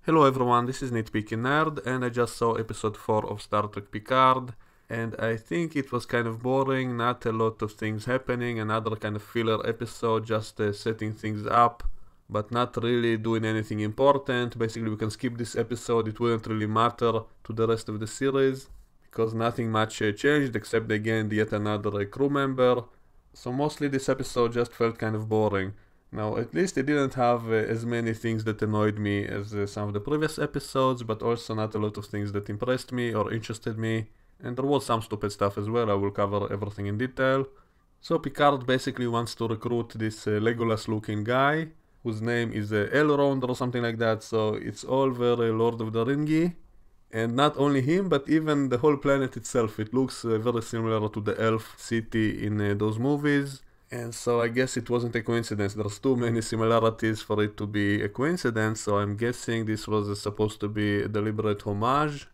Hello everyone, this is Nitpicking Nerd, and I just saw episode 4 of Star Trek Picard, and I think it was kind of boring, not a lot of things happening, another kind of filler episode, just setting things up, but not really doing anything important. Basically, we can skip this episode, it wouldn't really matter to the rest of the series, because nothing much changed, except they gained yet another crew member, so mostly this episode just felt kind of boring. Now, at least it didn't have as many things that annoyed me as some of the previous episodes, but also not a lot of things that impressed me or interested me. And there was some stupid stuff as well, I will cover everything in detail. So Picard basically wants to recruit this Legolas looking guy, whose name is Elrond or something like that, so it's all very Lord of the Ringy. And not only him, but even the whole planet itself, it looks very similar to the elf city in those movies. And so I guess it wasn't a coincidence. There's too many similarities for it to be a coincidence, so I'm guessing this was supposed to be a deliberate homage,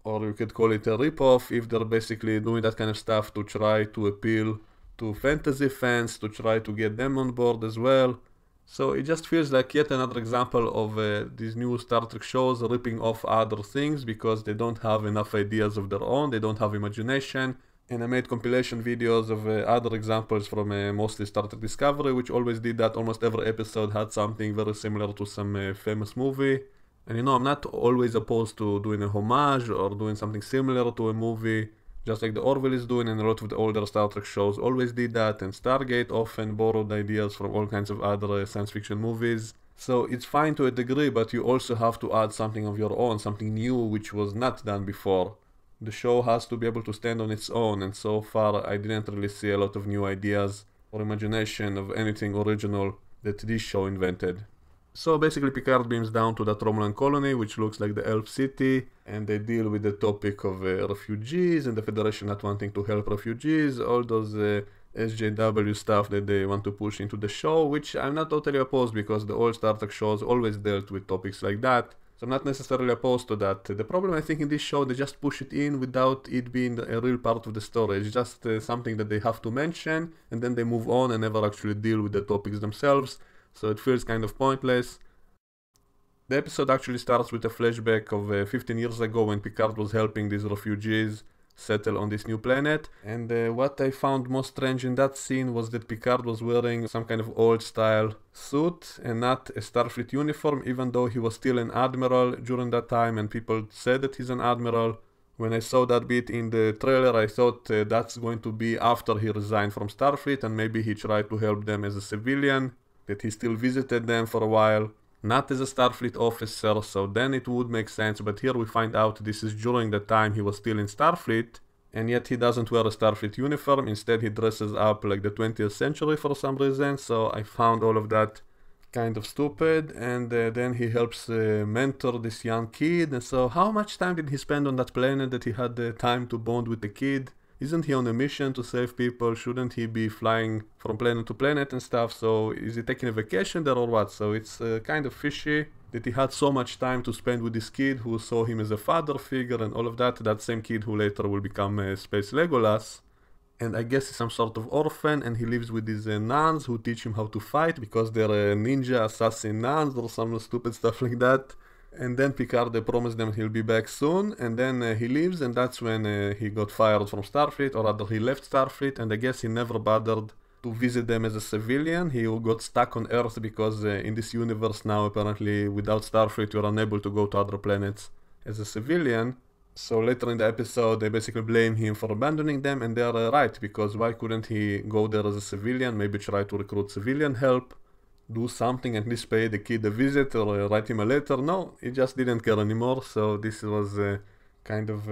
or you could call it a ripoff if they're basically doing that kind of stuff to try to appeal to fantasy fans, to try to get them on board as well. So it just feels like yet another example of these new Star Trek shows ripping off other things because they don't have enough ideas of their own, they don't have imagination. And I made compilation videos of other examples from mostly Star Trek Discovery, which always did that. Almost every episode had something very similar to some famous movie. And I'm not always opposed to doing a homage or doing something similar to a movie, just like the Orville is doing, and a lot of the older Star Trek shows always did that, and Stargate often borrowed ideas from all kinds of other science fiction movies. So it's fine to a degree, but you also have to add something of your own, something new which was not done before. The show has to be able to stand on its own, and so far I didn't really see a lot of new ideas or imagination of anything original that this show invented. So basically Picard beams down to that Romulan colony, which looks like the Elf City, and they deal with the topic of refugees and the Federation not wanting to help refugees, all those SJW stuff that they want to push into the show, which I'm not totally opposed because the old Star Trek shows always dealt with topics like that. So I'm not necessarily opposed to that. The problem I think in this show, they just push it in without it being a real part of the story. It's just something that they have to mention, and then they move on and never actually deal with the topics themselves. So it feels kind of pointless. The episode actually starts with a flashback of 15 years ago when Picard was helping these refugees settle on this new planet, and what I found most strange in that scene was that Picard was wearing some kind of old style suit and not a Starfleet uniform, even though he was still an admiral during that time and people said that he's an admiral. When I saw that bit in the trailer, I thought that's going to be after he resigned from Starfleet and maybe he tried to help them as a civilian, that he still visited them for a while, not as a Starfleet officer, so then it would make sense, but here we find out this is during the time he was still in Starfleet, and yet he doesn't wear a Starfleet uniform, instead he dresses up like the 20th century for some reason, so I found all of that kind of stupid, and then he helps mentor this young kid, and so how much time did he spend on that planet that he had the time to bond with the kid? Isn't he on a mission to save people? Shouldn't he be flying from planet to planet and stuff? So is he taking a vacation there or what? So it's kind of fishy that he had so much time to spend with this kid who saw him as a father figure and all of that. That same kid who later will become Space Legolas. And I guess he's some sort of orphan, and he lives with these nuns who teach him how to fight because they're ninja assassin nuns or some stupid stuff like that. And then Picard promised them he'll be back soon, and then he leaves, and that's when he got fired from Starfleet, or rather he left Starfleet, and I guess he never bothered to visit them as a civilian. He got stuck on Earth because in this universe now apparently without Starfleet you're unable to go to other planets as a civilian. So later in the episode they basically blame him for abandoning them, and they're right, because why couldn't he go there as a civilian, maybe try to recruit civilian help? Do something, at least pay the kid a visit or write him a letter. No, he just didn't care anymore, so this was kind of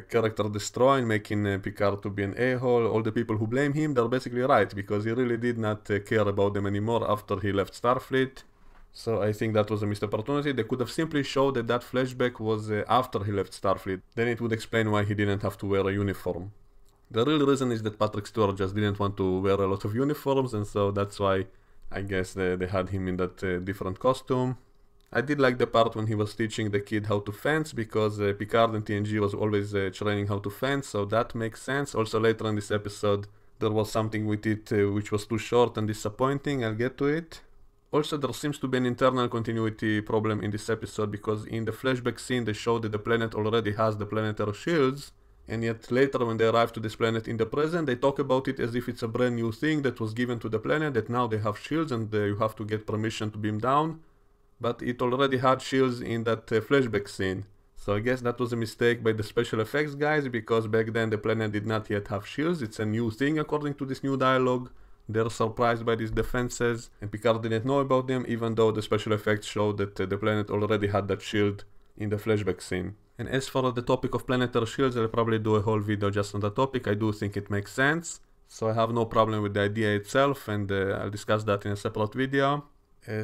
character destroying, making Picard to be an a-hole. All the people who blame him, they're basically right, because he really did not care about them anymore after he left Starfleet. So I think that was a missed opportunity. They could have simply showed that that flashback was after he left Starfleet. Then it would explain why he didn't have to wear a uniform. The real reason is that Patrick Stewart just didn't want to wear a lot of uniforms, and so that's why I guess they had him in that different costume. I did like the part when he was teaching the kid how to fence, because Picard in TNG was always training how to fence, so that makes sense. Also later in this episode there was something with it which was too short and disappointing, I'll get to it. Also, there seems to be an internal continuity problem in this episode because in the flashback scene they show that the planet already has the planetary shields, and yet later when they arrive to this planet in the present they talk about it as if it's a brand new thing that was given to the planet, that now they have shields and you have to get permission to beam down, but it already had shields in that flashback scene. So I guess that was a mistake by the special effects guys, because back then the planet did not yet have shields. It's a new thing according to this new dialogue. They're surprised by these defenses, and Picard didn't know about them, even though the special effects showed that the planet already had that shield in the flashback scene. And as for the topic of planetary shields, I'll probably do a whole video just on the topic. I do think it makes sense, so I have no problem with the idea itself, and I'll discuss that in a separate video.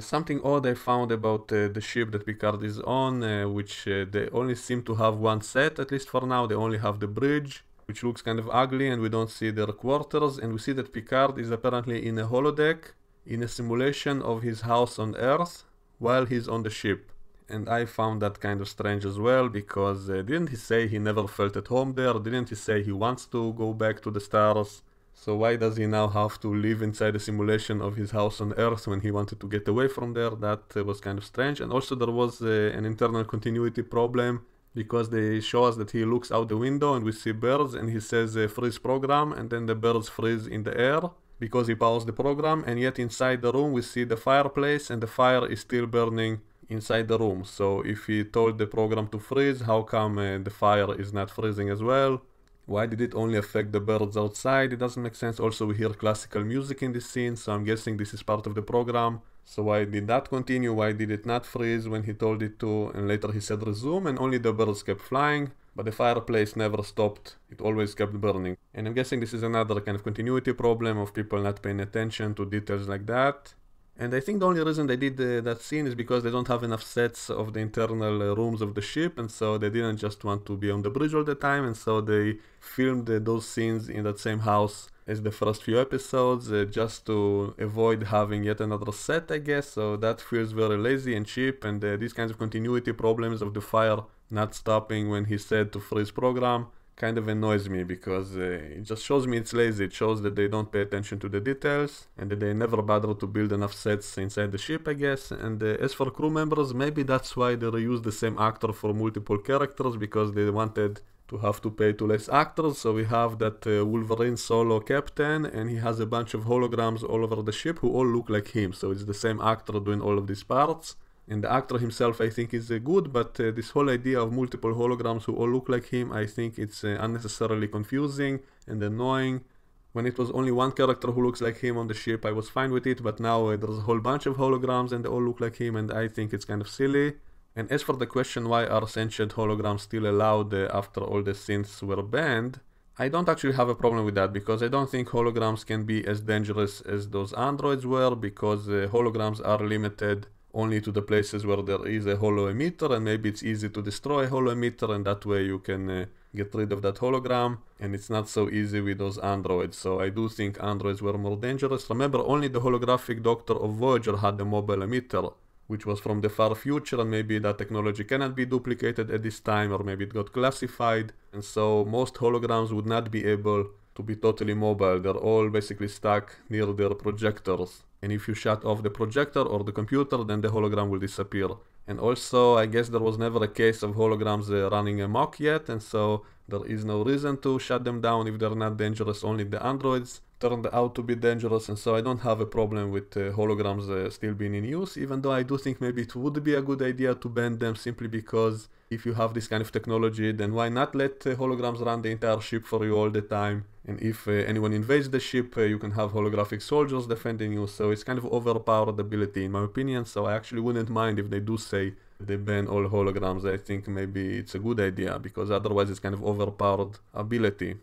Something odd I found about the ship that Picard is on, which they only seem to have one set, at least for now. They only have the bridge, which looks kind of ugly, and we don't see their quarters, and we see that Picard is apparently in a holodeck, in a simulation of his house on Earth, while he's on the ship. And I found that kind of strange as well, because didn't he say he never felt at home there? Didn't he say he wants to go back to the stars? So why does he now have to live inside a simulation of his house on Earth when he wanted to get away from there? That was kind of strange. And also there was an internal continuity problem, because they show us that he looks out the window and we see birds, and he says freeze program, and then the birds freeze in the air because he powers the program, and yet inside the room we see the fireplace and the fire is still burning inside the room. So if he told the program to freeze, how come the fire is not freezing as well? Why did it only affect the birds outside? It doesn't make sense. Also, we hear classical music in this scene, so I'm guessing this is part of the program. So why did that continue? Why did it not freeze when he told it to? And later he said resume, and only the birds kept flying, but the fireplace never stopped. It always kept burning. And I'm guessing this is another kind of continuity problem of people not paying attention to details like that. And I think the only reason they did that scene is because they don't have enough sets of the internal rooms of the ship, and so they didn't just want to be on the bridge all the time, and so they filmed those scenes in that same house as the first few episodes, just to avoid having yet another set, I guess. So that feels very lazy and cheap, and these kinds of continuity problems of the fire not stopping when he said to freeze program kind of annoys me, because it just shows me it's lazy. It shows that they don't pay attention to the details, and that they never bother to build enough sets inside the ship, I guess. And as for crew members, maybe that's why they reused the same actor for multiple characters, because they wanted to have to pay to less actors. So we have that Wolverine solo captain, and he has a bunch of holograms all over the ship who all look like him. So it's the same actor doing all of these parts. And the actor himself, I think, is good, but this whole idea of multiple holograms who all look like him, I think it's unnecessarily confusing and annoying. When it was only one character who looks like him on the ship, I was fine with it, but now there's a whole bunch of holograms and they all look like him, and I think it's kind of silly. And as for the question why are sentient holograms still allowed after all the synths were banned, I don't actually have a problem with that, because I don't think holograms can be as dangerous as those androids were, because holograms are limited only to the places where there is a holo emitter, and maybe it's easy to destroy a holo emitter, and that way you can get rid of that hologram, and it's not so easy with those androids. So I do think androids were more dangerous. Remember, only the holographic doctor of Voyager had the mobile emitter, which was from the far future, and maybe that technology cannot be duplicated at this time, or maybe it got classified, and so most holograms would not be able to be totally mobile. They're all basically stuck near their projectors, and if you shut off the projector or the computer, then the hologram will disappear. And also, I guess there was never a case of holograms running amok yet, and so there is no reason to shut them down if they're not dangerous. Only the androids turned out to be dangerous, and so I don't have a problem with holograms still being in use, even though I do think maybe it would be a good idea to ban them, simply because if you have this kind of technology, then why not let holograms run the entire ship for you all the time? And if anyone invades the ship, you can have holographic soldiers defending you. So it's kind of overpowered ability in my opinion, so I actually wouldn't mind if they do say they ban all holograms. I think maybe it's a good idea, because otherwise it's kind of overpowered ability.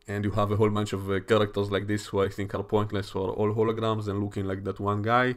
And you have a whole bunch of characters like this who I think are pointless for all holograms and looking like that one guy.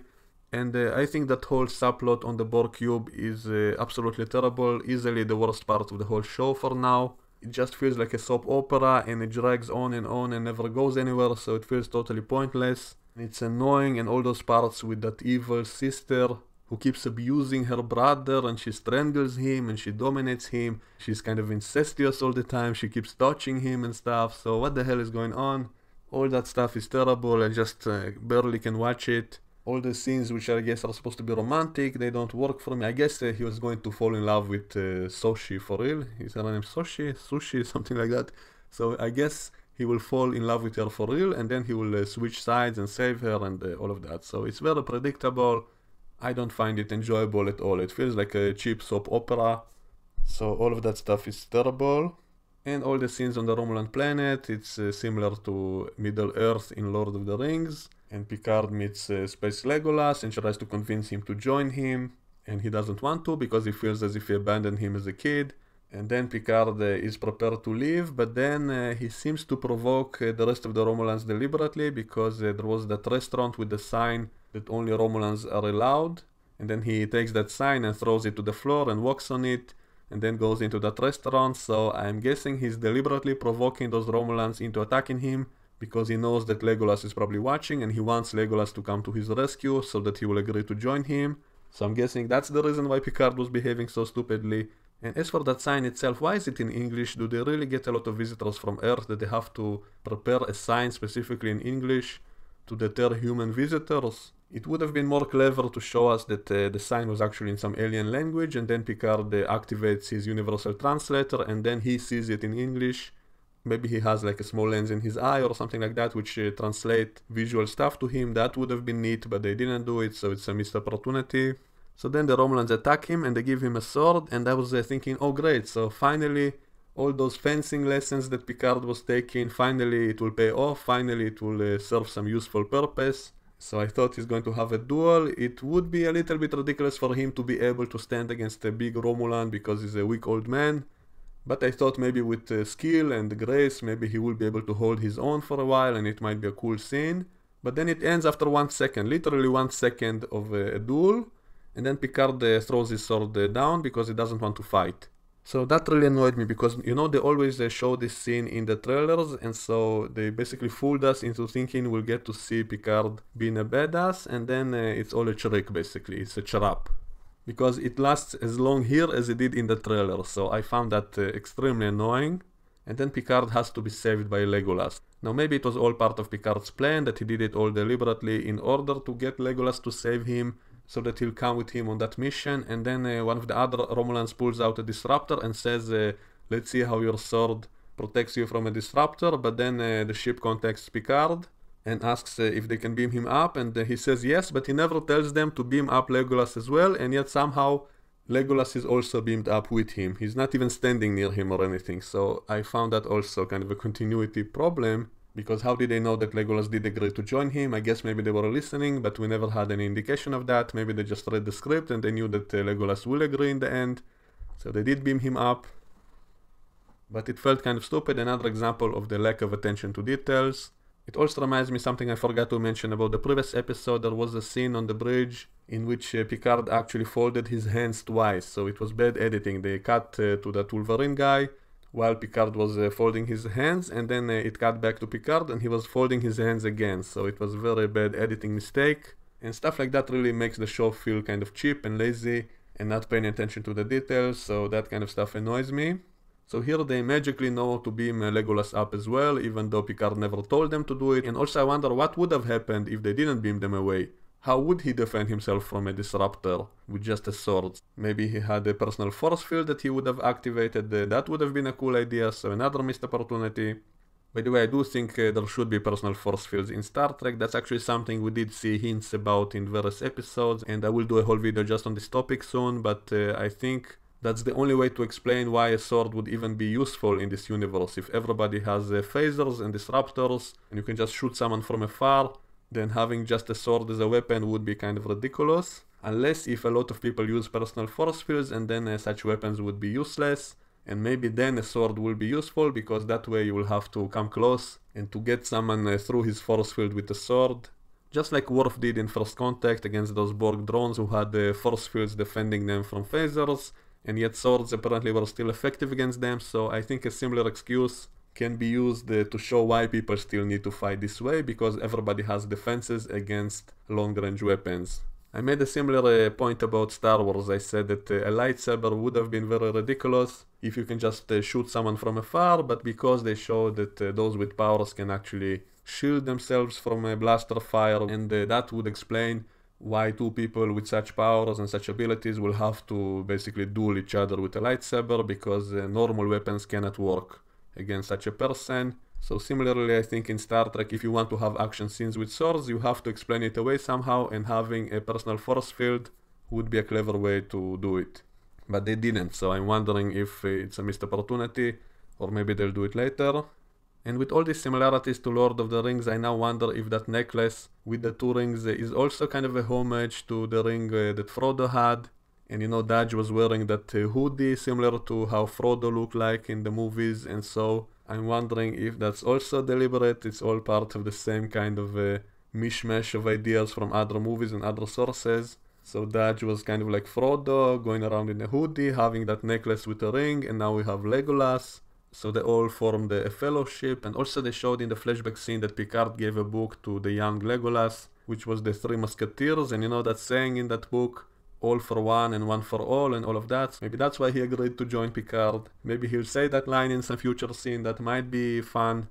And I think that whole subplot on the Borg cube is absolutely terrible, easily the worst part of the whole show for now. It just feels like a soap opera, and it drags on and never goes anywhere, so it feels totally pointless. It's annoying, and all those parts with that evil sister who keeps abusing her brother, and she strangles him and she dominates him. She's kind of incestuous all the time, she keeps touching him and stuff, so what the hell is going on? All that stuff is terrible, I just barely can watch it. all the scenes which I guess are supposed to be romantic, they don't work for me. I guess he was going to fall in love with Soshi for real. Is her name Soshi? Sushi, something like that. So I guess he will fall in love with her for real, and then he will switch sides and save her and all of that. So it's very predictable. I don't find it enjoyable at all. It feels like a cheap soap opera. So all of that stuff is terrible. And all the scenes on the Romulan planet, it's similar to Middle Earth in Lord of the Rings. And Picard meets Space Legolas and tries to convince him to join him. And he doesn't want to because he feels as if he abandoned him as a kid. And then Picard is prepared to leave, but then he seems to provoke the rest of the Romulans deliberately because there was that restaurant with the sign that only Romulans are allowed. And then he takes that sign and throws it to the floor and walks on it, and then goes into that restaurant. So I'm guessing he's deliberately provoking those Romulans into attacking him because he knows that Legolas is probably watching and he wants Legolas to come to his rescue so that he will agree to join him. So I'm guessing that's the reason why Picard was behaving so stupidly. And as for that sign itself, why is it in English? Do they really get a lot of visitors from Earth that they have to prepare a sign specifically in English to deter human visitors? It would have been more clever to show us that the sign was actually in some alien language, and then Picard activates his universal translator and then he sees it in English. Maybe he has like a small lens in his eye or something like that which translate visual stuff to him. That would have been neat, but they didn't do it, so it's a missed opportunity. So then the Romulans attack him and they give him a sword, and I was thinking, oh great, so finally all those fencing lessons that Picard was taking, finally it will pay off, finally it will serve some useful purpose. So I thought he's going to have a duel. It would be a little bit ridiculous for him to be able to stand against a big Romulan because he's a weak old man. But I thought maybe with skill and grace, maybe he will be able to hold his own for a while and it might be a cool scene. But then it ends after 1 second, literally 1 second of a duel. And then Picard throws his sword down because he doesn't want to fight. So that really annoyed me because, you know, they always show this scene in the trailers, and so they basically fooled us into thinking we'll get to see Picard being a badass, and then it's all a trick basically, it's a trap. Because it lasts as long here as it did in the trailer, so I found that extremely annoying. And then Picard has to be saved by Legolas. Now maybe it was all part of Picard's plan, that he did it all deliberately in order to get Legolas to save him, so that he'll come with him on that mission, and then one of the other Romulans pulls out a disruptor and says, let's see how your sword protects you from a disruptor, but then the ship contacts Picard and asks if they can beam him up, and he says yes, but he never tells them to beam up Legolas as well, and yet somehow Legolas is also beamed up with him. He's not even standing near him or anything, so I found that also kind of a continuity problem. Because how did they know that Legolas did agree to join him? I guess maybe they were listening, but we never had any indication of that. Maybe they just read the script and they knew that Legolas will agree in the end. So they did beam him up. But it felt kind of stupid. Another example of the lack of attention to details. It also reminds me something I forgot to mention about the previous episode. There was a scene on the bridge in which Picard actually folded his hands twice. So it was bad editing. They cut to that Wolverine guy while Picard was folding his hands, and then it cut back to Picard and he was folding his hands again, so it was a very bad editing mistake, and stuff like that really makes the show feel kind of cheap and lazy and not paying attention to the details, so that kind of stuff annoys me. So here they magically know to beam Legolas up as well, even though Picard never told them to do it, and also I wonder what would have happened if they didn't beam them away. How would he defend himself from a disruptor with just a sword? Maybe he had a personal force field that he would have activated. That would have been a cool idea, so another missed opportunity. By the way, I do think there should be personal force fields in Star Trek. That's actually something we did see hints about in various episodes, and I will do a whole video just on this topic soon, but I think that's the only way to explain why a sword would even be useful in this universe. If everybody has phasers and disruptors, and you can just shoot someone from afar, then having just a sword as a weapon would be kind of ridiculous. Unless if a lot of people use personal force fields, and then such weapons would be useless. And maybe then a sword will be useful, because that way you will have to come close and to get someone through his force field with a sword. Just like Worf did in First Contact against those Borg drones who had force fields defending them from phasers, and yet swords apparently were still effective against them, so I think a similar excuse can be used to show why people still need to fight this way, because everybody has defenses against long-range weapons. I made a similar point about Star Wars. I said that a lightsaber would have been very ridiculous if you can just shoot someone from afar, but because they show that those with powers can actually shield themselves from a blaster fire, and that would explain why two people with such powers and such abilities will have to basically duel each other with a lightsaber, because normal weapons cannot work against such a person. So similarly, I think in Star Trek, if you want to have action scenes with swords, you have to explain it away somehow, and having a personal force field would be a clever way to do it. But they didn't, so I'm wondering if it's a missed opportunity, or maybe they'll do it later. And with all these similarities to Lord of the Rings, I now wonder if that necklace with the two rings is also kind of a homage to the ring that Frodo had. And you know, Dodge was wearing that hoodie similar to how Frodo looked like in the movies, and so I'm wondering if that's also deliberate. It's all part of the same kind of mishmash of ideas from other movies and other sources. So Dodge was kind of like Frodo, going around in a hoodie, having that necklace with a ring, and now we have Legolas. So they all formed a fellowship, and also they showed in the flashback scene that Picard gave a book to the young Legolas, which was the Three Musketeers, and you know that saying in that book, all for one and one for all, and all of that. Maybe that's why he agreed to join Picard. Maybe he'll say that line in some future scene. That might be fun.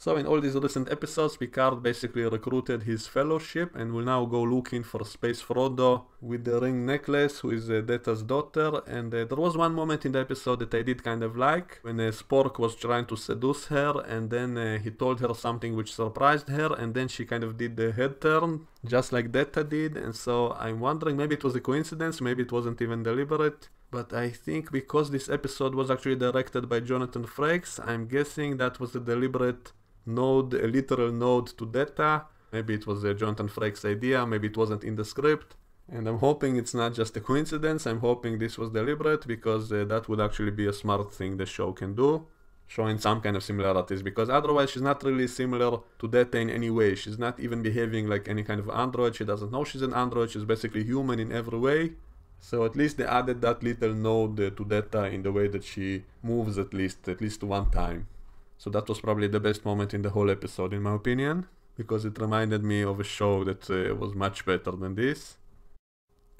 So in all these recent episodes, Picard basically recruited his fellowship and will now go looking for Space Frodo with the ring necklace, who is Data's daughter. And there was one moment in the episode that I did kind of like, when Spork was trying to seduce her, and then he told her something which surprised her, and then she kind of did the head turn, just like Data did. And so I'm wondering, maybe it was a coincidence, maybe it wasn't even deliberate. But I think because this episode was actually directed by Jonathan Frakes, I'm guessing that was a deliberate node, a literal node to Data. Maybe it was Jonathan Frakes' idea, maybe it wasn't in the script. And I'm hoping it's not just a coincidence. I'm hoping this was deliberate, because that would actually be a smart thing the show can do, showing some kind of similarities, because otherwise she's not really similar to Data in any way. She's not even behaving like any kind of android. She doesn't know she's an android. She's basically human in every way. So at least they added that little node to Data in the way that she moves, at least one time. So that was probably the best moment in the whole episode, in my opinion, because it reminded me of a show that was much better than this.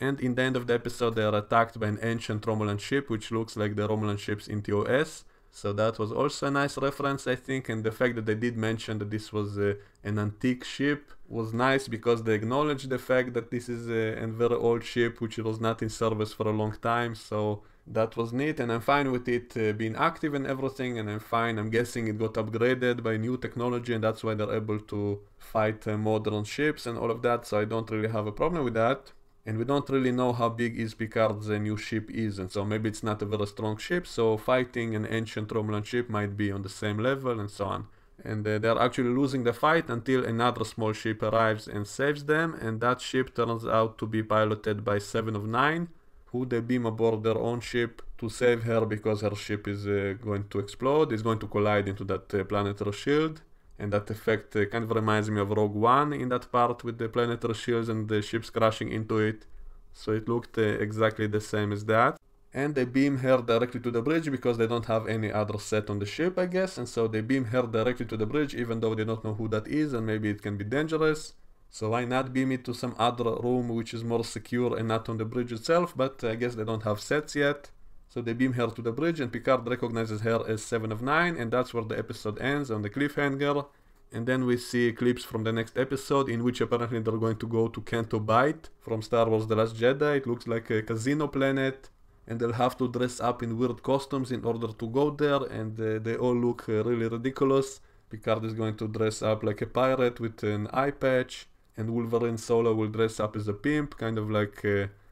And in the end of the episode, they are attacked by an ancient Romulan ship, which looks like the Romulan ships in TOS. So that was also a nice reference, I think, and the fact that they did mention that this was an antique ship was nice, because they acknowledged the fact that this is a very old ship which was not in service for a long time. So that was neat, and I'm fine with it being active and everything, and I'm fine. I'm guessing it got upgraded by new technology, and that's why they're able to fight modern ships and all of that, so I don't really have a problem with that. And we don't really know how big is Picard's new ship is, and so maybe it's not a very strong ship, so fighting an ancient Romulan ship might be on the same level, and so on. And they're actually losing the fight until another small ship arrives and saves them, and that ship turns out to be piloted by Seven of Nine, who they beam aboard their own ship to save her, because her ship is going to explode, is going to collide into that planetary shield. And that effect kind of reminds me of Rogue One in that part, with the planetary shields and the ships crashing into it. So it looked exactly the same as that. And they beam her directly to the bridge, because they don't have any other set on the ship, I guess. And so they beam her directly to the bridge, even though they don't know who that is, and maybe it can be dangerous. So why not beam it to some other room which is more secure and not on the bridge itself? But I guess they don't have sets yet. So they beam her to the bridge, and Picard recognizes her as Seven of Nine, and that's where the episode ends, on the cliffhanger. And then we see clips from the next episode, in which apparently they're going to go to Canto Bight from Star Wars The Last Jedi. It looks like a casino planet, and they'll have to dress up in weird costumes in order to go there, and they all look really ridiculous. Picard is going to dress up like a pirate with an eye patch, and Wolverine Solo will dress up as a pimp, kind of like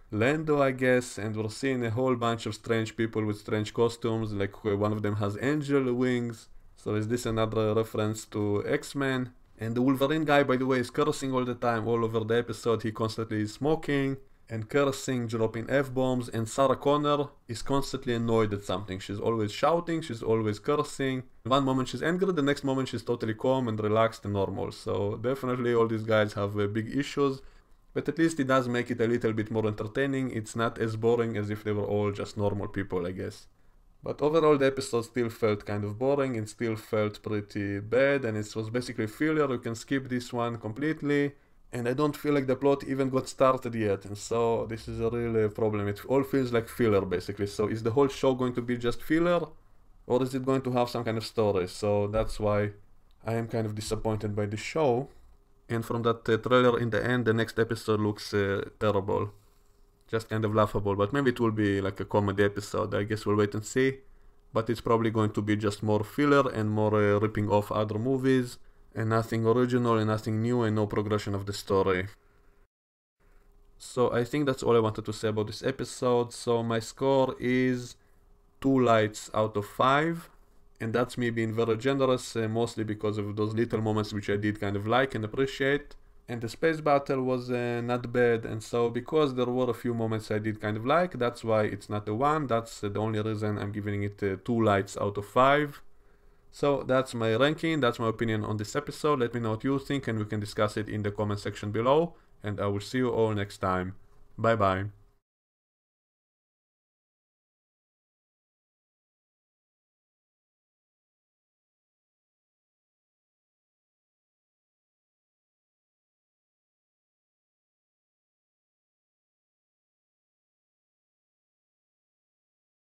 Lando, I guess. And we're seeing a whole bunch of strange people with strange costumes, like one of them has angel wings. So is this another reference to X-Men? And the Wolverine guy, by the way, is cursing all the time, all over the episode. He constantly is smoking and cursing, dropping F-bombs, and Sarah Connor is constantly annoyed at something. She's always shouting, she's always cursing. One moment she's angry, the next moment she's totally calm and relaxed and normal. So definitely all these guys have big issues, but at least it does make it a little bit more entertaining. It's not as boring as if they were all just normal people, I guess. But overall the episode still felt kind of boring, and still felt pretty bad, and it was basically filler. You can skip this one completely. And I don't feel like the plot even got started yet, and so this is a real problem. It all feels like filler, basically. So is the whole show going to be just filler, or is it going to have some kind of story? So that's why I am kind of disappointed by the show. And from that trailer in the end, the next episode looks terrible. Just kind of laughable, but maybe it will be like a comedy episode. I guess we'll wait and see. But it's probably going to be just more filler and more ripping off other movies, and nothing original and nothing new and no progression of the story. So I think that's all I wanted to say about this episode. So my score is 2 lights out of 5. And that's me being very generous, mostly because of those little moments which I did kind of like and appreciate. And the space battle was not bad, and so because there were a few moments I did kind of like, that's why it's not a 1, that's the only reason I'm giving it 2 lights out of 5. So that's my ranking, that's my opinion on this episode. Let me know what you think and we can discuss it in the comment section below, and I will see you all next time. Bye bye.